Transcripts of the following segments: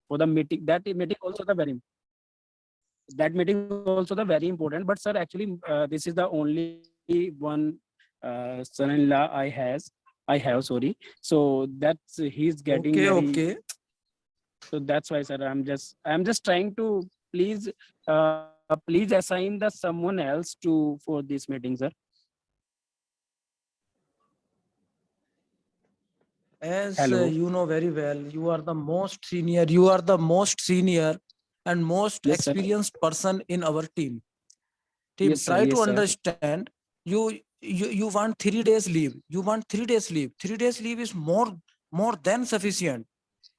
for the meeting. That meeting also the very, that meeting also the very important. But sir, actually, this is the only one son-in-law I have, sorry. So that's he's getting Okay, very, okay. so that's why, sir, I'm just trying to please, please assign the someone else to for this meeting, sir. As Hello. you know very well, you are the most senior. You are the most senior and most Yes, sir. experienced person in our team. Team, Yes, sir. try to Yes, sir. understand. You want 3 days leave. You want 3 days leave. 3 days leave is more than sufficient.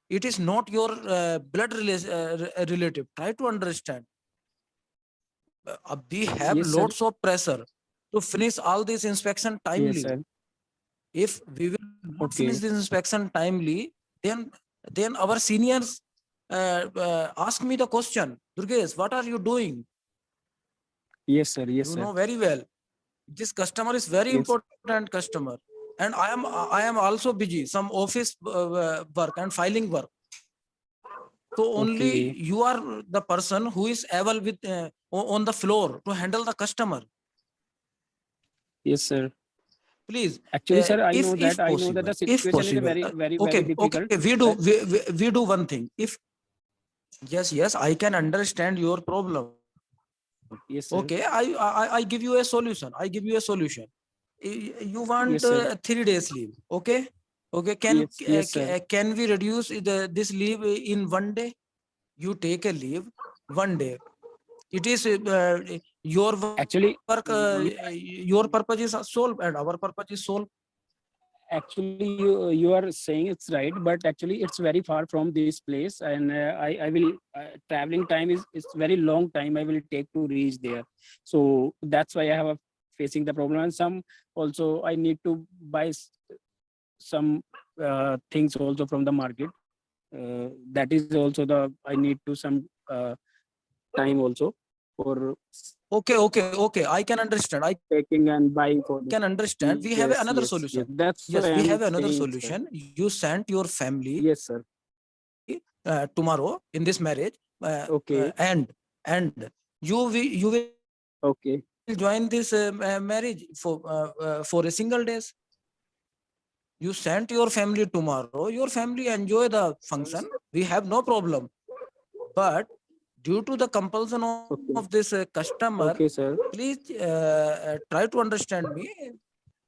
It is not your relative. Try to understand. We have Yes, sir. lots of pressure to finish all this inspection Yes, timely. sir. If we will not finish Okay. this inspection timely, then our seniors ask me the question, Durgesh, what are you doing? Yes, sir. Yes, You sir. know very well. This customer is very Yes. important customer. And I am also busy, some office work and filing work. So Okay. only you are the person who is able with on the floor to handle the customer. Yes, sir. Please, Actually, sir, if I know that possible, the situation is very, very, very okay, difficult. But we do one thing. If yes, I can understand your problem. yes, Okay, sir. I give you a solution. You want Yes, sir. 3 days leave. Okay, okay. Yes, yes, sir. Can we reduce this leave in one day? You take a leave one day. It is your work. Actually, Your purpose is solved, and our purpose is solved. actually, you are saying it's right, but actually, it's very far from this place, and I will traveling time is very long time. I will take to reach there, so that's why I have a facing the problem. And some also I need to buy some things also from the market. That is also the I need to some time also for Okay. I can understand. I taking and buying for can this. understand. We have Yes, another yes, solution. yes. That's Yes, why we I'm have another saying, sir. solution. You sent your family Yes, sir. tomorrow in this marriage, Okay, and you will join this okay. marriage for a single days. You sent your family tomorrow. Your family enjoy the function. We have no problem. But due to the compulsion of this Okay, customer, okay, sir. please try to understand me.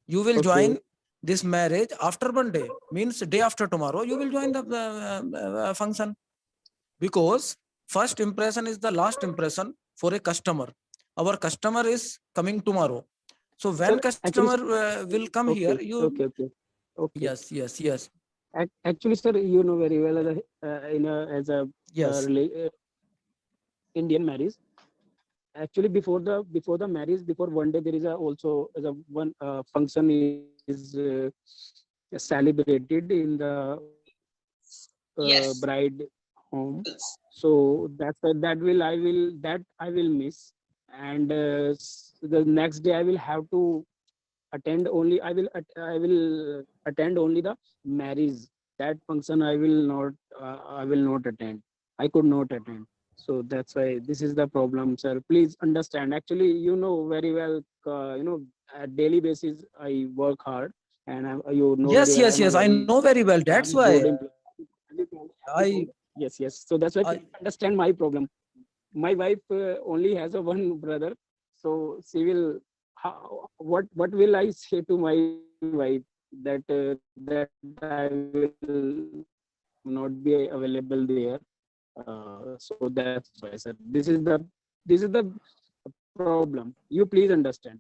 You will join Okay, this marriage after Monday, means day after tomorrow. You will join the function, because first impression is the last impression for a customer. Our customer is coming tomorrow. So when sir. Actually, customer will come here, okay, you okay, okay, okay. yes, Actually, sir, you know very well as a, as a yes, Indian marriage. Actually, before the marriage, before one day, there is a also as a one function is celebrated in the Yes. bride home. So that I will miss, and the next day I will have to attend only. I will attend only the marriage. That function I will not attend. I could not attend. So that's why this is the problem, sir. Please understand. Actually, you know very well. At daily basis I work hard, and you know very well. I'm a yes. I very know very well. That's why good employee. I Yes, yes. So that's why I please understand my problem. My wife only has a one brother, so she will. What will I say to my wife that I will not be available there? So that's why, sir. This is the problem. You please understand.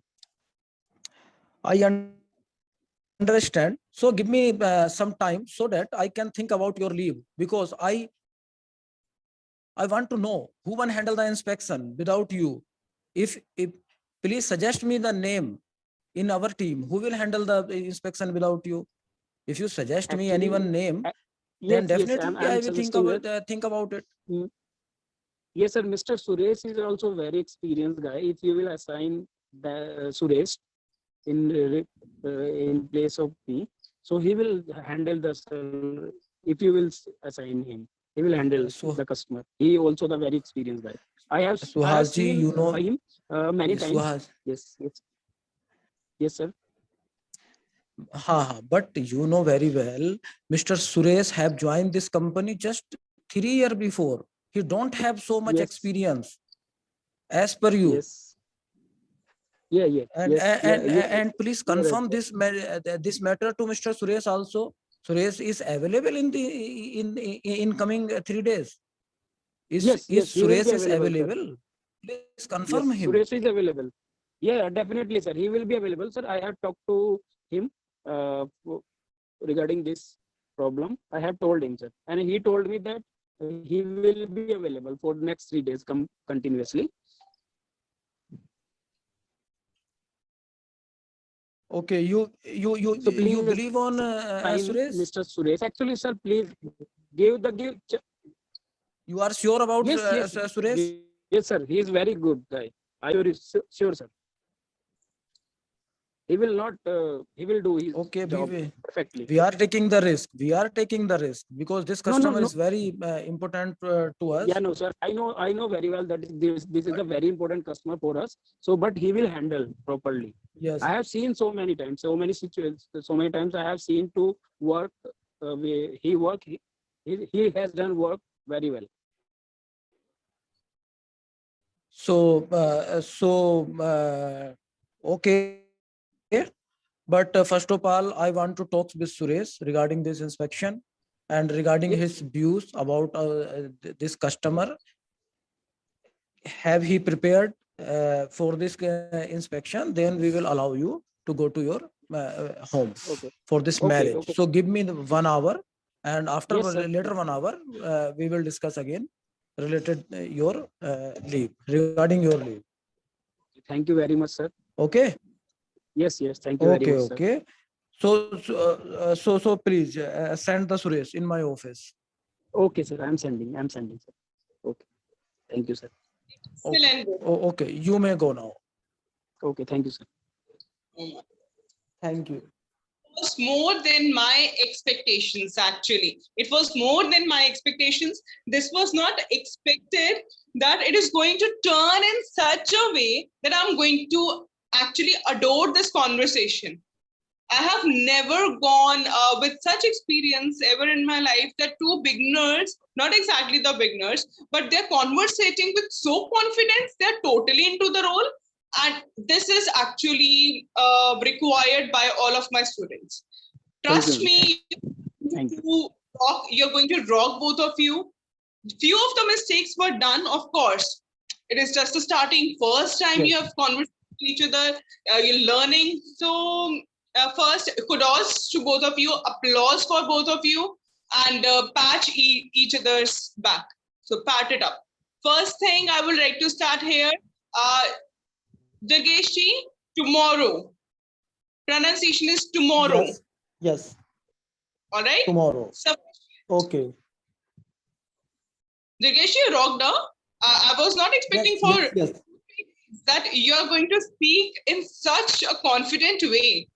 understand. So give me some time so that I can think about your leave, because I want to know who will handle the inspection without you. If please suggest me the name in our team who will handle the inspection without you. If you suggest me anyone Actually, name, uh, then yes, yes. definitely I I'm will suggesting that. think about it. Mm, yes, sir. Mr. Suresh is also very experienced guy. If you will assign the Suresh in place of me, so he will handle the, sir, if you will assign him. He will handle So the customer. He also the very experienced guy. I have Suhasji, seen you know, him many times. Suhas, Yes, yes, yes, sir. but you know very well, Mr. Suresh have joined this company just 3 years before. He don't have so much Yes, experience as per you. yes, yeah, yeah, And yes, yeah. and please You're right, confirm sir. this matter to Mr. Suresh also. Suresh is available in the in coming 3 days. Yes, Is yes, he will be Suresh is available, sir. available? Please confirm Yes, him. Suresh is available. Yeah, definitely, sir. He will be available, sir. I have talked to him regarding this problem. I have told him, sir, and he told me that he will be available for next 3 days, continuously. Okay, So you please, believe on sometime, Suresh? Mr. Suresh. Actually, sir, please give the give. You are sure about Yes, yes, Suresh? yes, sir. He is very good guy. I am very sure, sir. He will not. He will do his Okay, job perfectly. we are taking the risk. We are taking the risk because this No, no, customer no. is very important to Yeah, us. no, sir. I know very well that this is a very important customer for us. So, but he will handle properly. Yes. I have seen so many times, so many situations, so many times I have seen to work. He work. He has done work very well. So okay. But first of all, I want to talk with Suresh regarding this inspection and regarding his Yes, views about this customer. Have he prepared for this inspection? Then we will allow you to go to your home okay, for this okay, marriage. okay, So sir. give me 1 hour, and after Yes, sir. later 1 hour, we will discuss again related your leave regarding your leave. Thank you very much, sir. Okay. Yes, yes. Thank you very Okay. much, sir. Okay. So please send the Suresh in my office. Okay, sir. I'm sending. I'm sending, sir. Okay. Thank you, sir. Okay. Excellent. Okay. You may go now. Okay. Thank you, sir. Thank you. Was more than my expectations, actually. It was more than my expectations. This was not expected that it is going to turn in such a way that I'm going to actually adore this conversation. I have never gone with such experience ever in my life that two beginners, not exactly the beginners, but they're conversating with so confidence, they're totally into the role. And this is actually required by all of my students. Thank Trust you. me, Thank you. you're going to rock, both of you. Few of the mistakes were done, of course. It is just the starting. First time you Yes. have conversation with each other, you're learning. So first, kudos to both of you, applause for both of you, and patch each other's back. So pat it up. First thing I would like to start here, uh, Jageshji, tomorrow. Pronunciation is tomorrow. Yes. Yes. All right. Tomorrow. So Okay. Jageshji, you rocked up. I was not Yes. expecting for Yes. Yes. that you are going to speak in such a confident way.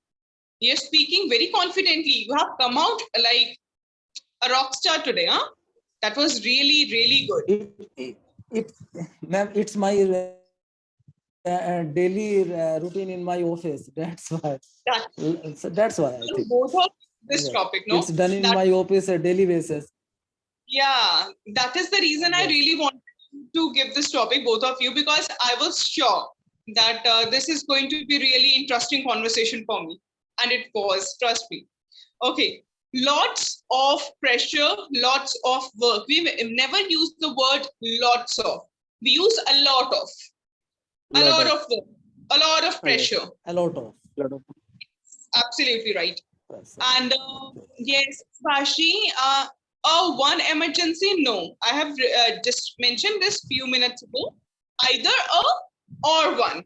You're speaking very confidently. You have come out like a rock star today, huh? That was really, really good. It ma'am, it's my daily routine in my office. That's why. That So that's why I think. both of this Yes. topic, It's no? done in That my office a daily basis. yeah, that is the reason I Yes. really wanted to give this topic, both of you, because I was sure that this is going to be really interesting conversation for me, and it was. Trust me. Okay, lots of pressure, lots of work. We never use the word lots of. We use a Lot lot of, of work, a lot of a lot, pressure. A lot of lot of. Absolutely right. person. And Okay. yes, Fashi, one emergency, no. I have just mentioned this few minutes ago. Either a or one.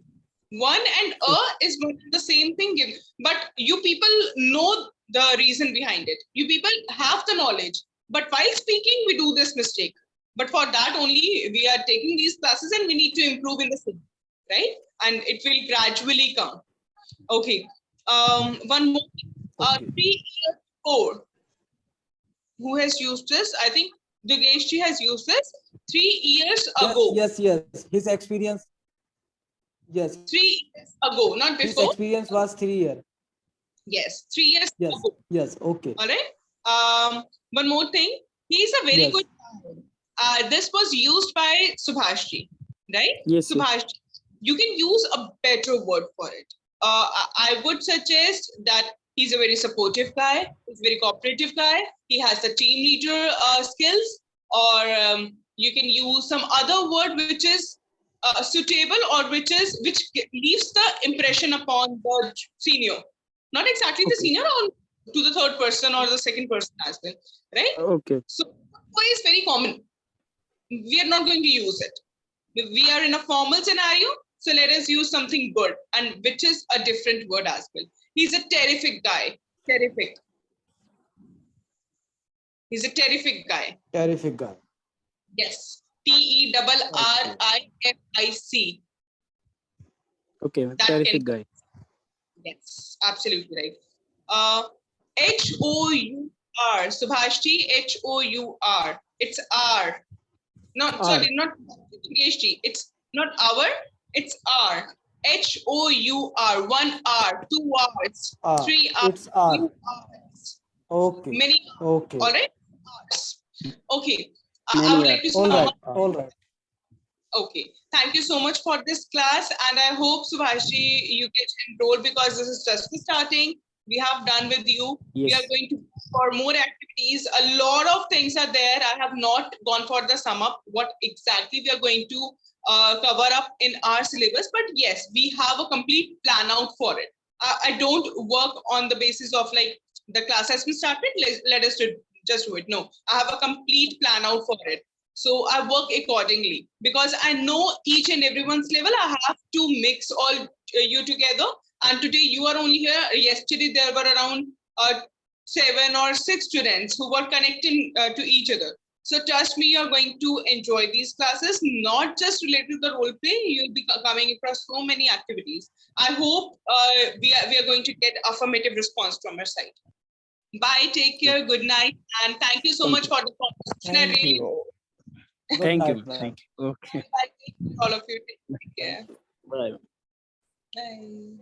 One and a is not the same thing. But you people know the reason behind it. You people have the knowledge. But while speaking, we do this mistake. But for that only, we are taking these classes and we need to improve in the same, right? And it will gradually come. Okay. One more. Okay. 3 years old. Who has used this? I think Dugeshji has used this 3 years ago. Yes. His experience. Yes. 3 years ago, not His before. experience was 3 years. Yes, 3 years Yes. ago. Yes. Okay. All right. One more thing. He's a very Yes. good. This was used by Subhashji, right? Yes, yes. Subhashji. You can use a better word for it. I would suggest that he's a very supportive guy. He's a very cooperative guy. He has the team leader skills, or you can use some other word which is suitable, or which leaves the impression upon the senior, not exactly the Okay. senior, or to the third person or the second person as well, right? Okay. So is very common. We are not going to use it. We are in a formal scenario, so let us use something good, and which is a different word as well. He's a terrific guy. Terrific. He's a terrific guy. Terrific guy. Yes. TERRIFIC. Okay. That Terrific can. guy. Yes, absolutely right. HOUR. Subhashji, HOUR. It's R. Not R. sorry, not PhD. It's not our, it's R. HOUR. 1 hour, 2 hours, 3 hours, It's R. 2 hours. Okay. Many. Okay. All right. Hours. Okay. I Many would are. like to All say. right. All right. Okay. Thank you so much for this class, and I hope Subhashi you get enrolled, because this is just starting. We have done with you. We are Yes. going to for more activities. A lot of things are there. I have not gone for the sum up what exactly we are going to cover up in our syllabus, but yes, we have a complete plan out for it. I don't work on the basis of like the class has been started. Let us just do it. No, I have a complete plan out for it. So I work accordingly, because I know each and everyone's level. I have to mix all you together. And today you are only here. Yesterday there were around 7 or 6 students who were connecting to each other. So trust me, you're going to enjoy these classes, not just related to the role play. You'll be coming across so many activities. I hope we are going to get affirmative response from your side. Bye, take care, good night, and thank you so Thank much you. for the conversation. I Thank really you. Good Thank night, you. ma'am. Thank you. Okay. Bye, all of you. Take care. Bye. Bye.